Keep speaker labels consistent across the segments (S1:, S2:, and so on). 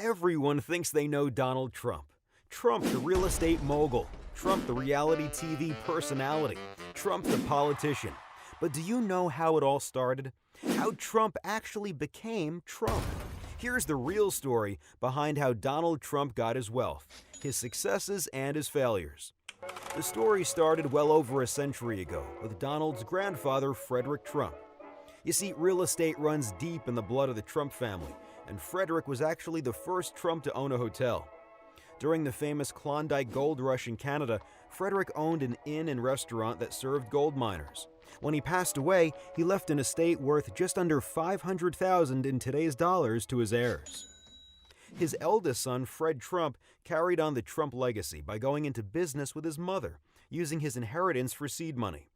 S1: Everyone thinks they know Donald Trump. Trump, the real estate mogul. Trump, the reality TV personality. Trump, the politician. But do you know how it all started? How Trump actually became Trump? Here's the real story behind how Donald Trump got his wealth, his successes, and his failures. The story started well over a century ago with Donald's grandfather, Frederick Trump. You see, real estate runs deep in the blood of the Trump family, and Frederick was actually the first Trump to own a hotel. During the famous Klondike Gold Rush in Canada, Frederick owned an inn and restaurant that served gold miners. When he passed away, he left an estate worth just under $500,000 in today's dollars to his heirs. His eldest son, Fred Trump, carried on the Trump legacy by going into business with his mother, using his inheritance for seed money.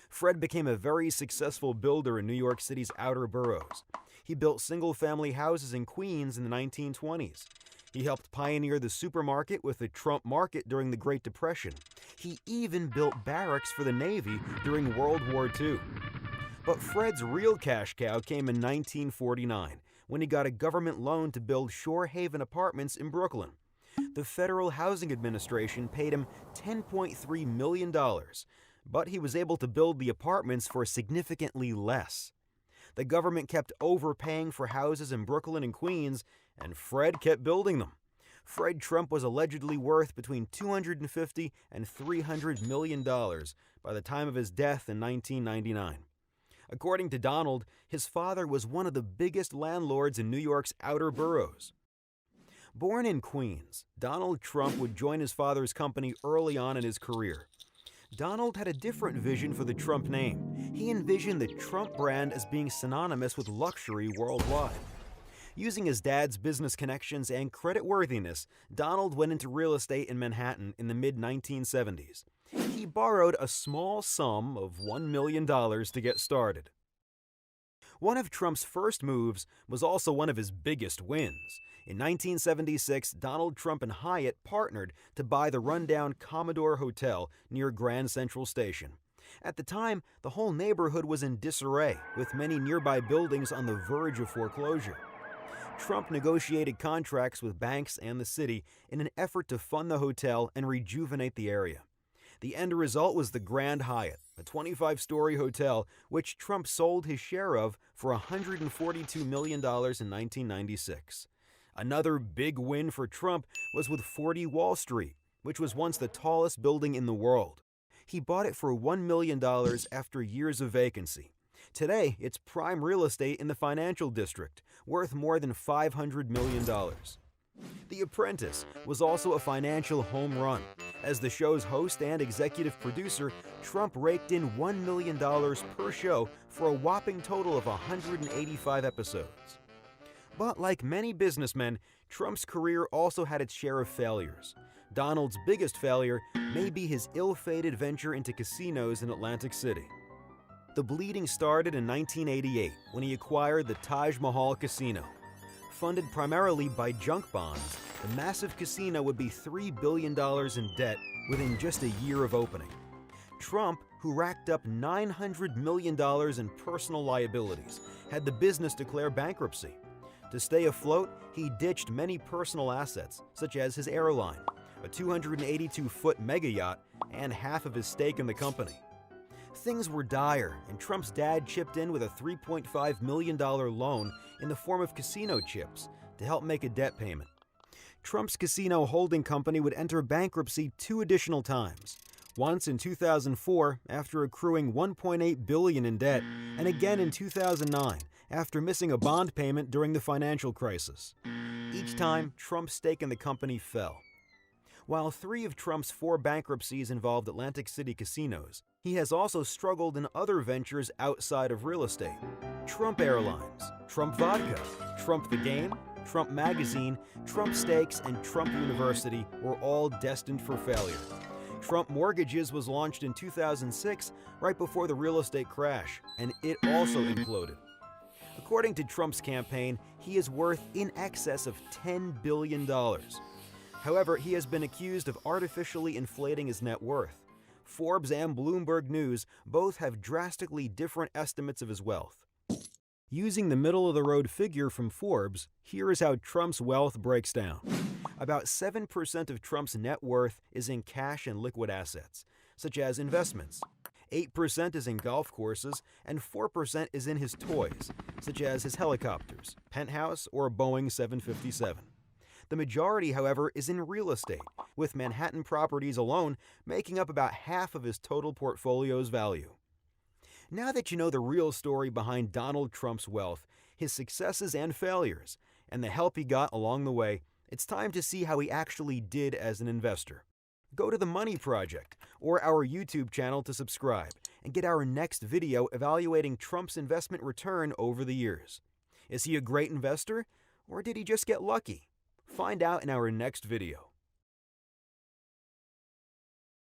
S1: Fred became a very successful builder in New York City's outer boroughs. He built single-family houses in Queens in the 1920s. He helped pioneer the supermarket with the Trump Market during the Great Depression. He even built barracks for the Navy during World War II. But Fred's real cash cow came in 1949, when he got a government loan to build Shore Haven Apartments in Brooklyn. The Federal Housing Administration paid him $10.3 million, but he was able to build the apartments for significantly less. The government kept overpaying for houses in Brooklyn and Queens, and Fred kept building them. Fred Trump was allegedly worth between $250 and $300 million by the time of his death in 1999. According to Donald, his father was one of the biggest landlords in New York's outer boroughs. Born in Queens, Donald Trump would join his father's company early on in his career. Donald had a different vision for the Trump name. He envisioned the Trump brand as being synonymous with luxury worldwide. Using his dad's business connections and creditworthiness, Donald went into real estate in Manhattan in the mid-1970s. He borrowed a small sum of $1 million to get started. One of Trump's first moves was also one of his biggest wins. In 1976, Donald Trump and Hyatt partnered to buy the rundown Commodore Hotel near Grand Central Station. At the time, the whole neighborhood was in disarray, with many nearby buildings on the verge of foreclosure. Trump negotiated contracts with banks and the city in an effort to fund the hotel and rejuvenate the area. The end result was the Grand Hyatt, a 25-story hotel which Trump sold his share of for $142 million in 1996. Another big win for Trump was with 40 Wall Street, which was once the tallest building in the world. He bought it for $1 million after years of vacancy. Today, it's prime real estate in the financial district, worth more than $500 million. The Apprentice was also a financial home run. As the show's host and executive producer, Trump raked in $1 million per show for a whopping total of 185 episodes. But like many businessmen, Trump's career also had its share of failures. Donald's biggest failure may be his ill-fated venture into casinos in Atlantic City. The bleeding started in 1988 when he acquired the Taj Mahal Casino. Funded primarily by junk bonds, the massive casino would be $3 billion in debt within just a year of opening. Trump, who racked up $900 million in personal liabilities, had the business declare bankruptcy. To stay afloat, he ditched many personal assets, such as his airline, a 282-foot mega yacht, and half of his stake in the company. Things were dire, and Trump's dad chipped in with a $3.5 million loan in the form of casino chips to help make a debt payment. Trump's casino holding company would enter bankruptcy 2 additional times, once in 2004 after accruing $1.8 billion in debt, and again in 2009 after missing a bond payment during the financial crisis. Each time, Trump's stake in the company fell. While 3 of Trump's 4 bankruptcies involved Atlantic City casinos, he has also struggled in other ventures outside of real estate. Trump Airlines, Trump Vodka, Trump the Game, Trump Magazine, Trump Steaks, and Trump University were all destined for failure. Trump Mortgages was launched in 2006, right before the real estate crash, and it also imploded. According to Trump's campaign, he is worth in excess of $10 billion. However, he has been accused of artificially inflating his net worth. Forbes and Bloomberg News both have drastically different estimates of his wealth. Using the middle-of-the-road figure from Forbes, here is how Trump's wealth breaks down. About 7% of Trump's net worth is in cash and liquid assets, such as investments. 8% is in golf courses, and 4% is in his toys, such as his helicopters, penthouse, or a Boeing 757. The majority, however, is in real estate, with Manhattan properties alone making up about half of his total portfolio's value. Now that you know the real story behind Donald Trump's wealth, his successes and failures, and the help he got along the way, it's time to see how he actually did as an investor. Go to The Money Project or our YouTube channel to subscribe and get our next video evaluating Trump's investment return over the years. Is he a great investor, or did he just get lucky? Find out in our next video.